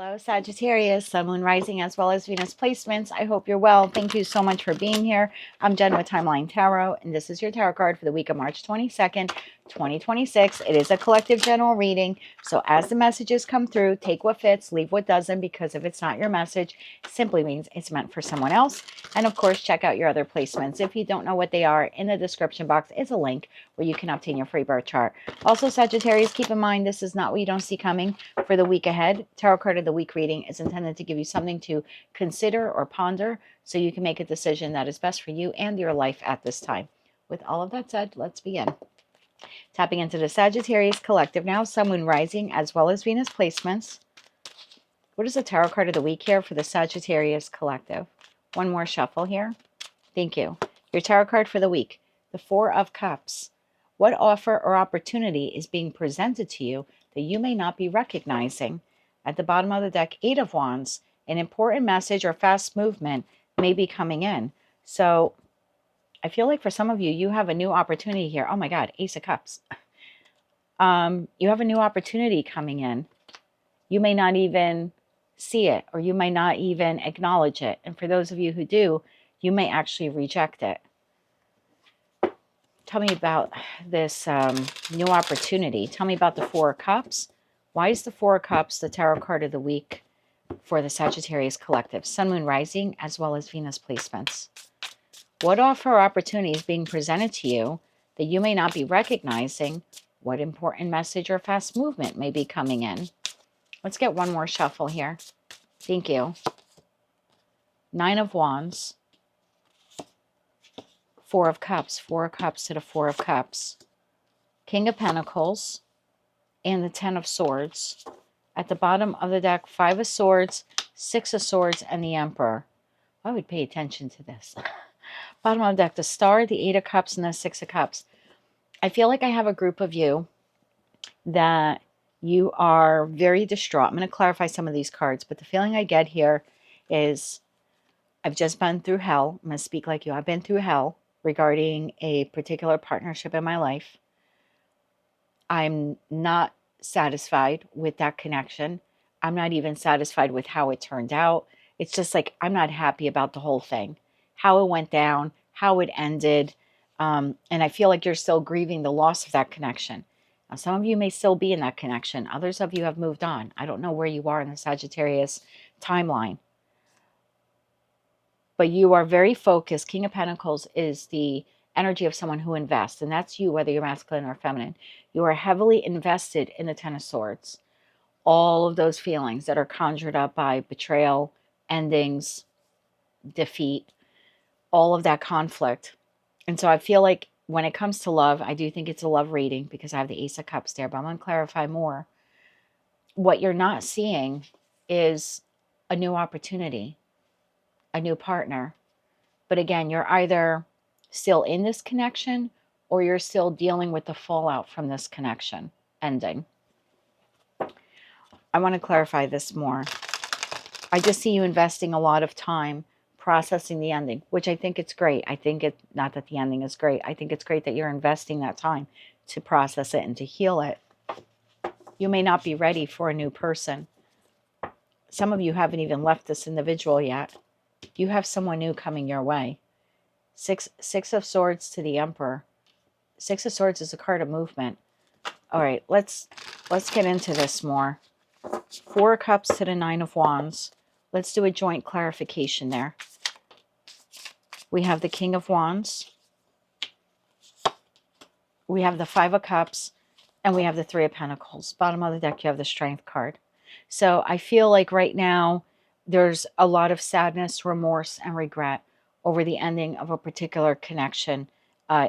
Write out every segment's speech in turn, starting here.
Hello, Sagittarius, Sun, Moon, Rising, as well as Venus placements. I hope you're well. Thank you so much for being here. I'm Jen with Timeline Tarot, and this is your tarot card for the week of March 22nd, 2026. It is a collective general reading, so as the messages come through, take what fits, leave what doesn't, because if it's not your message, it simply means it's meant for someone else. And of course, check out your other placements. If you don't know what they are, in the description box is a link where you can obtain your free birth chart. Also, Sagittarius, keep in mind this is not what you don't see coming for the week ahead. Tarot card of the week reading is intended to give you something to consider or ponder so you can make a decision that is best for you and your life at this time. With all of that said, let's begin. Tapping into the Sagittarius collective now, Sun, Moon, Rising, as well as Venus placements. What is the tarot card of the week here for the Sagittarius collective? One more shuffle here. Thank you. Your tarot card for the week, the Four of Cups. What offer or opportunity is being presented to you that you may not be recognizing? At the bottom of the deck, Eight of Wands. An important message or fast movement may be coming in. So I feel like for some of you, you have a new opportunity here. Oh my God, Ace of Cups. You have a new opportunity coming in. You may not even see it, or you may not even acknowledge it. And for those of you who do, you may actually reject it. Tell me about this new opportunity. Tell me about the Four of Cups. Why is the Four of Cups the tarot card of the week for the Sagittarius collective? Sun, Moon, Rising, as well as Venus placements. What offer or opportunity is being presented to you that you may not be recognizing? What important message or fast movement may be coming in? Let's get one more shuffle here. Thank you. Nine of Wands. Four of Cups to the Four of Cups. King of Pentacles and the Ten of Swords. At the bottom of the deck, Five of Swords, Six of Swords, and the Emperor. I would pay attention to this. Bottom of the deck, the Star, the Eight of Cups, and the Six of Cups. I feel like I have a group of you that you are very distraught. I'm going to clarify some of these cards, but the feeling I get here is I've just been through hell. I'm going to speak like you. I've been through hell regarding a particular partnership in my life. I'm not satisfied with that connection. I'm not even satisfied with how it turned out. It's just like I'm not happy about the whole thing, how it went down, how it ended. And I feel like you're still grieving the loss of that connection. Now, some of you may still be in that connection. Others of you have moved on. I don't know where you are in the Sagittarius timeline. But you are very focused. King of Pentacles is the energy of someone who invests. And that's you, whether you're masculine or feminine. You are heavily invested in the Ten of Swords. All of those feelings that are conjured up by betrayal, endings, defeat, all of that conflict. And so I feel like when it comes to love, I do think it's a love reading because I have the Ace of Cups there. But I'm going to clarify more. What you're not seeing is a new opportunity, a new partner. But again, you're either still in this connection or you're still dealing with the fallout from this connection ending. I want to clarify this more. I just see you investing a lot of time processing the ending, which I think it's great. I think it, not that the ending is great. I think it's great that you're investing that time to process it and to heal it. You may not be ready for a new person. Some of you haven't even left this individual yet. You have someone new coming your way. Six of Swords to the Emperor. Six of Swords is a card of movement. All right, let's get into this more. Four of Cups to the Nine of Wands. Let's do a joint clarification there. We have the King of Wands. We have the Five of Cups. And we have the Three of Pentacles. Bottom of the deck, you have the Strength card. So I feel like right now there's a lot of sadness, remorse, and regret over the ending of a particular connection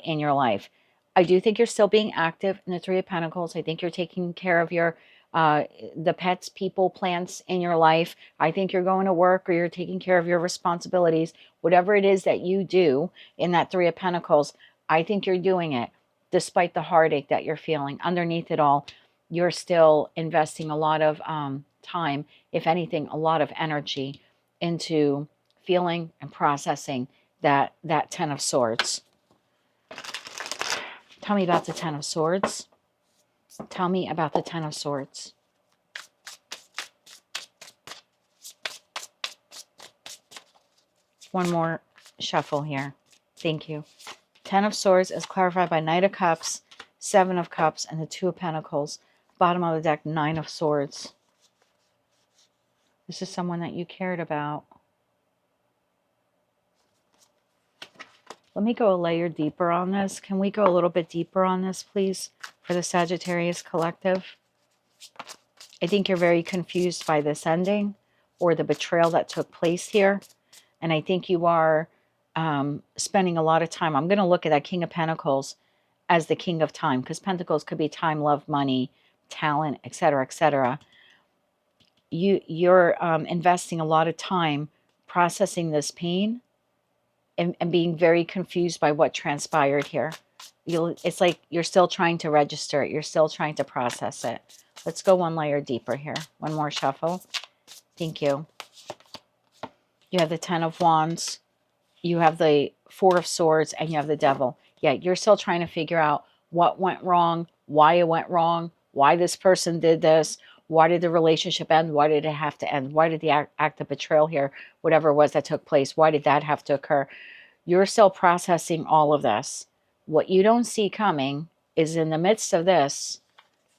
in your life. I do think you're still being active in the Three of Pentacles. I think you're taking care of your the pets, people, plants in your life. I think you're going to work or you're taking care of your responsibilities. Whatever it is that you do in that Three of Pentacles, I think you're doing it despite the heartache that you're feeling. Underneath it all, you're still investing a lot of time, if anything, a lot of energy into feeling and processing that Ten of Swords. Tell me about the Ten of Swords. Tell me about the Ten of Swords. One more shuffle here. Thank you. 10 of Swords is clarified by Knight of Cups, 7 of Cups, and the 2 of Pentacles. Bottom of the deck, 9 of Swords. This is someone that you cared about. Let me go a layer deeper on this. Can we go a little bit deeper on this, please, for the Sagittarius collective? I think you're very confused by this ending or the betrayal that took place here. And I think you are spending a lot of time. I'm going to look at that King of Pentacles as the king of time, because Pentacles could be time, love, money, talent, etc., etc. You're investing a lot of time processing this pain and being very confused by what transpired here. It's like you're still trying to register it. You're still trying to process it. Let's go one layer deeper here. One more shuffle. Thank you. You have the 10 of Wands. You have the 4 of Swords, and you have the Devil. Yeah, you're still trying to figure out what went wrong, why it went wrong, why this person did this, why did the relationship end, why did it have to end, why did the act of betrayal here, whatever it was that took place, why did that have to occur? You're still processing all of this. What you don't see coming is in the midst of this,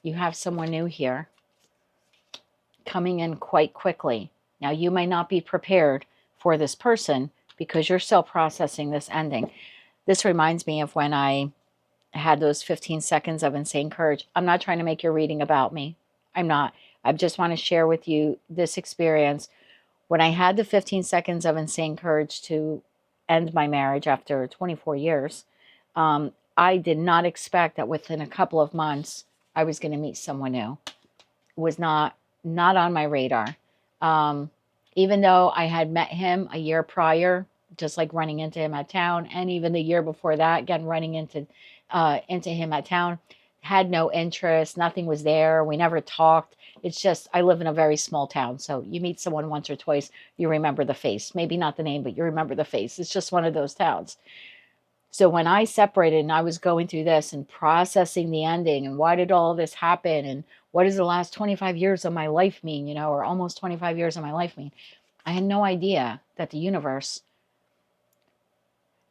you have someone new here coming in quite quickly. Now, you may not be prepared for this person because you're still processing this ending. This reminds me of when I had those 15 seconds of insane courage. I'm not trying to make your reading about me. I'm not. I just want to share with you this experience. When I had the 15 seconds of insane courage to end my marriage after 24 years, I did not expect that within a couple of months, I was going to meet someone new. It was not on my radar. Even though I had met him a year prior, just like running into him at town, and even the year before that, again, running into him at town, had no interest. Nothing was there. We never talked. It's just, I live in a very small town. So you meet someone once or twice, you remember the face. Maybe not the name, but you remember the face. It's just one of those towns. So when I separated and I was going through this and processing the ending and why did all this happen and what does the last 25 years of my life mean, you know, or almost 25 years of my life mean, I had no idea that the universe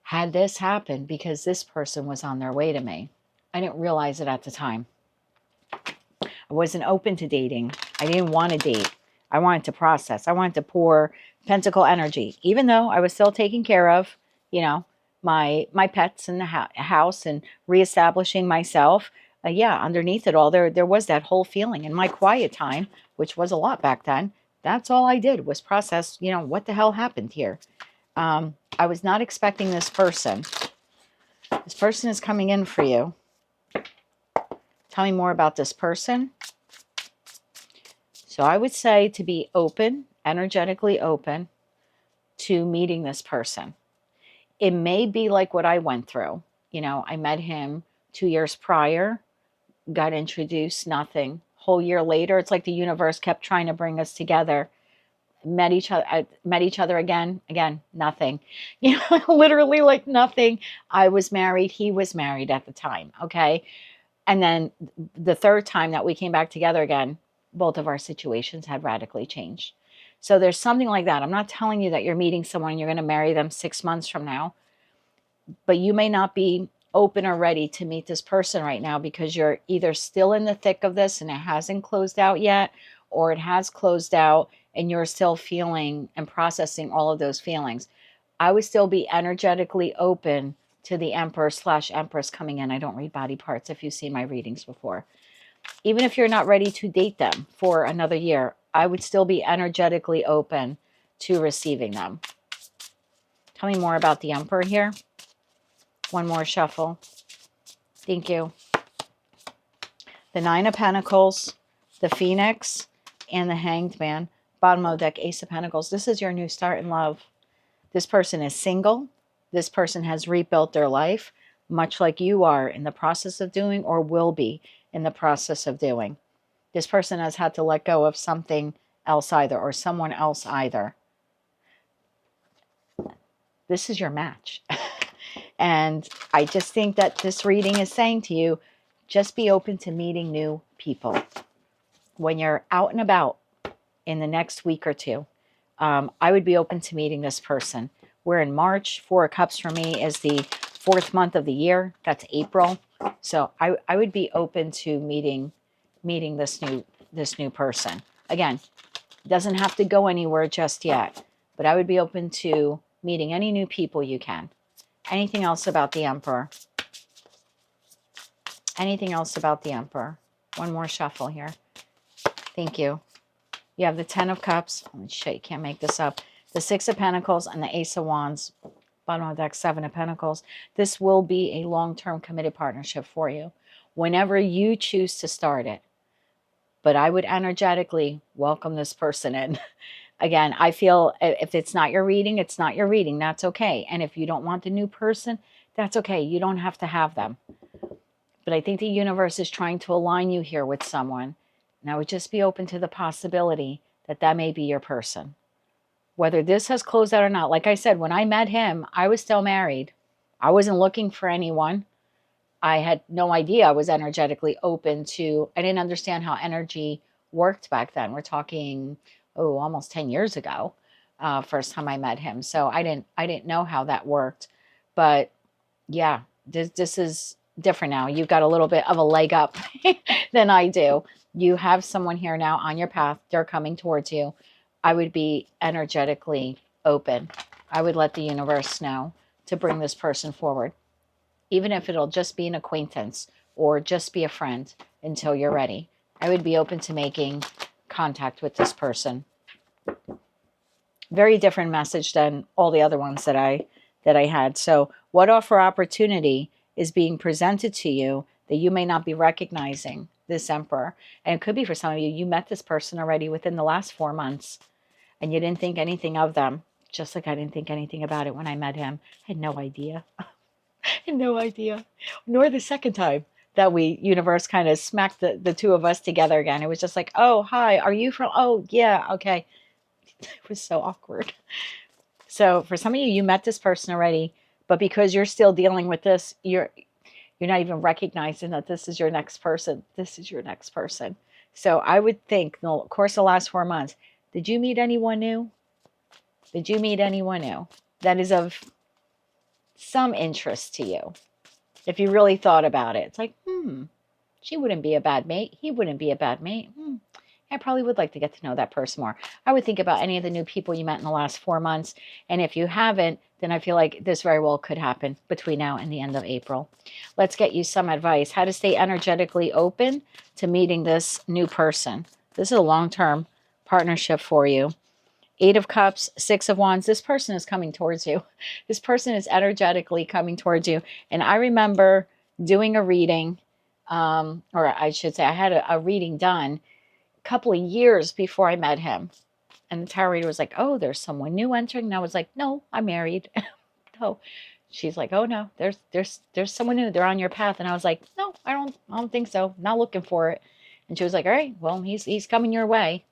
had this happen because this person was on their way to me. I didn't realize it at the time. I wasn't open to dating. I didn't want to date. I wanted to process. I wanted to pour pentacle energy, even though I was still taking care of, you know, my pets in the house and reestablishing myself. Yeah, underneath it all, there was that whole feeling. In my quiet time, which was a lot back then, that's all I did was process, you know, what the hell happened here. I was not expecting this person. This person is coming in for you. Tell me more about this person. So I would say to be open, energetically open to meeting this person. It may be like what I went through. You know, I met him 2 years prior, got introduced, nothing. Whole year later, it's like the universe kept trying to bring us together. Met each other again, nothing. You know, literally like nothing. I was married. He was married at the time. Okay. And then the third time that we came back together again, both of our situations had radically changed. So there's something like that. I'm not telling you that you're meeting someone and you're going to marry them 6 months from now, but you may not be open or ready to meet this person right now because you're either still in the thick of this and it hasn't closed out yet, or it has closed out and you're still feeling and processing all of those feelings. I would still be energetically open to the Emperor/Empress coming in. I don't read body parts if you've seen my readings before. Even if you're not ready to date them for another year, I would still be energetically open to receiving them. Tell me more about the Emperor here. One more shuffle. Thank you. The 9 of Pentacles, the Phoenix, and the Hanged Man. Bottom of the deck, Ace of Pentacles. This is your new start in love. This person is single. This person has rebuilt their life, much like you are in the process of doing or will be in the process of doing. This person has had to let go of something else either, or someone else either. This is your match. And I just think that this reading is saying to you, just be open to meeting new people. When you're out and about in the next week or two, I would be open to meeting this person. We're in March. 4 of Cups for me is the 4th month of the year. That's April. So I would be open to meeting this new person. Again, doesn't have to go anywhere just yet, but I would be open to meeting any new people you can. Anything else about the Emperor? Anything else about the Emperor? One more shuffle here. Thank you. You have the 10 of Cups. Oh, shit, you can't make this up. The 6 of Pentacles and the Ace of Wands. Bottom of the deck, 7 of Pentacles. This will be a long-term committed partnership for you whenever you choose to start it. But I would energetically welcome this person in. Again, I feel if it's not your reading, it's not your reading. That's okay. And if you don't want the new person, that's okay. You don't have to have them. But I think the universe is trying to align you here with someone. And I would just be open to the possibility that that may be your person. Whether this has closed out or not. Like I said, when I met him, I was still married. I wasn't looking for anyone. I had no idea I was energetically open to. I didn't understand how energy worked back then. We're talking, almost 10 years ago, first time I met him. So I didn't know how that worked. But yeah, this is different now. You've got a little bit of a leg up than I do. You have someone here now on your path. They're coming towards you. I would be energetically open. I would let the universe know to bring this person forward, even if it'll just be an acquaintance or just be a friend until you're ready. I would be open to making contact with this person. Very different message than all the other ones that I had. So what offer opportunity is being presented to you that you may not be recognizing this Emperor? And it could be for some of you, you met this person already within the last 4 months and you didn't think anything of them. Just like I didn't think anything about it when I met him. I had no idea. I had no idea. Nor the second time that universe kind of smacked the two of us together again. It was just like, oh, hi, are you from, oh, yeah, okay. It was so awkward. So for some of you, you met this person already, but because you're still dealing with this, you're not even recognizing that this is your next person. This is your next person. So I would think, in the course of the last 4 months, did you meet anyone new? Did you meet anyone new that is of some interest to you? If you really thought about it, it's like, she wouldn't be a bad mate. He wouldn't be a bad mate. I probably would like to get to know that person more. I would think about any of the new people you met in the last 4 months. And if you haven't, then I feel like this very well could happen between now and the end of April. Let's get you some advice. How to stay energetically open to meeting this new person. This is a long-term partnership for you. 8 of Cups, 6 of Wands. This person is coming towards you. This person is energetically coming towards you. And I remember doing a reading, or I should say I had a reading done couple of years before I met him. And the tarot reader was like, oh, there's someone new entering. And I was like, no, I'm married. No. She's like, oh no, there's someone new. They're on your path. And I was like, no, I don't think so. Not looking for it. And she was like, all right, well, he's coming your way.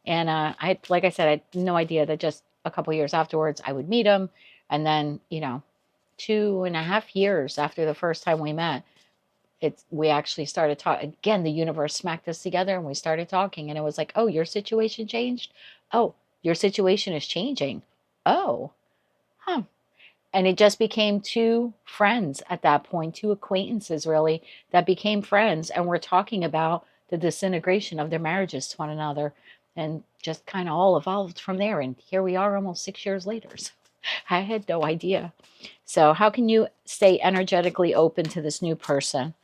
And like I said, I had no idea that just a couple of years afterwards I would meet him. And then, 2.5 years after the first time we met, we actually started talking again. The universe smacked us together and we started talking, and it was like, oh, your situation changed. Oh, your situation is changing. Oh, and it just became 2 friends at that point, 2 acquaintances really that became friends, and we're talking about the disintegration of their marriages to one another, and just kind of all evolved from there. And here we are almost 6 years later. So I had no idea. So how can you stay energetically open to this new person?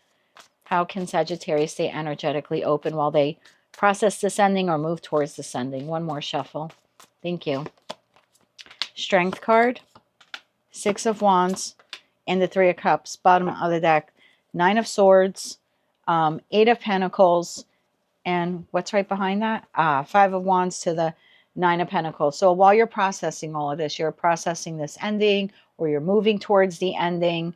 How can Sagittarius stay energetically open while they process descending or move towards descending? One more shuffle. Thank you. Strength card, 6 of Wands, and the 3 of Cups. Bottom of the deck, 9 of Swords, 8 of Pentacles, and what's right behind that? 5 of Wands to the 9 of Pentacles. So while you're processing all of this, you're processing this ending, or you're moving towards the ending,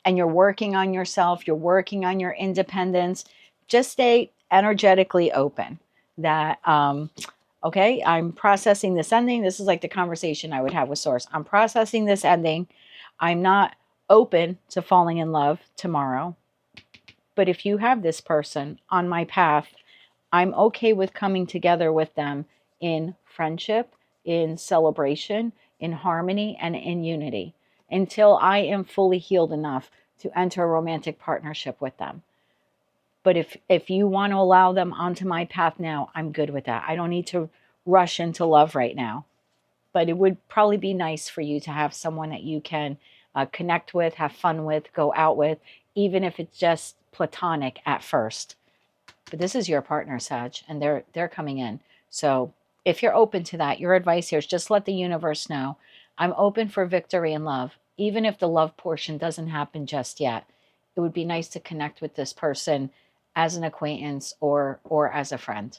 and you're working on yourself, you're working on your independence, just stay energetically open that, okay, I'm processing this ending. This is like the conversation I would have with Source. I'm processing this ending. I'm not open to falling in love tomorrow. But if you have this person on my path, I'm okay with coming together with them in friendship, in celebration, in harmony and in unity until I am fully healed enough to enter a romantic partnership with them. But if you want to allow them onto my path now, I'm good with that. I don't need to rush into love right now. But it would probably be nice for you to have someone that you can connect with, have fun with, go out with, even if it's just platonic at first. But this is your partner, Sag, and they're coming in. So if you're open to that, your advice here is just let the universe know I'm open for victory and love, even if the love portion doesn't happen just yet. It would be nice to connect with this person as an acquaintance or as a friend.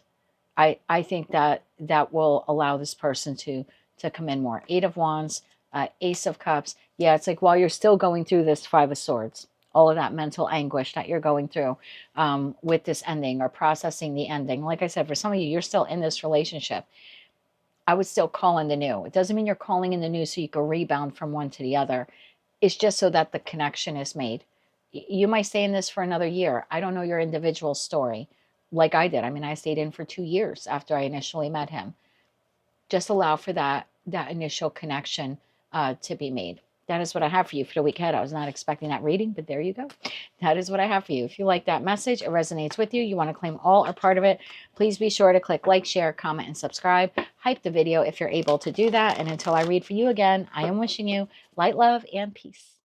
I think that that will allow this person to come in more. Eight of Wands, Ace of Cups. Yeah, it's like while you're still going through this Five of Swords, all of that mental anguish that you're going through with this ending or processing the ending. Like I said, for some of you, you're still in this relationship. I would still call in the new. It doesn't mean you're calling in the new so you can rebound from one to the other. It's just so that the connection is made. You might stay in this for another year. I don't know your individual story like I did. I mean, I stayed in for 2 years after I initially met him. Just allow for that initial connection to be made. That is what I have for you for the week ahead. I was not expecting that reading, but there you go. That is what I have for you. If you like that message, it resonates with you, you want to claim all or part of it, please be sure to click like, share, comment, and subscribe. Hype the video if you're able to do that. And until I read for you again, I am wishing you light, love, and peace.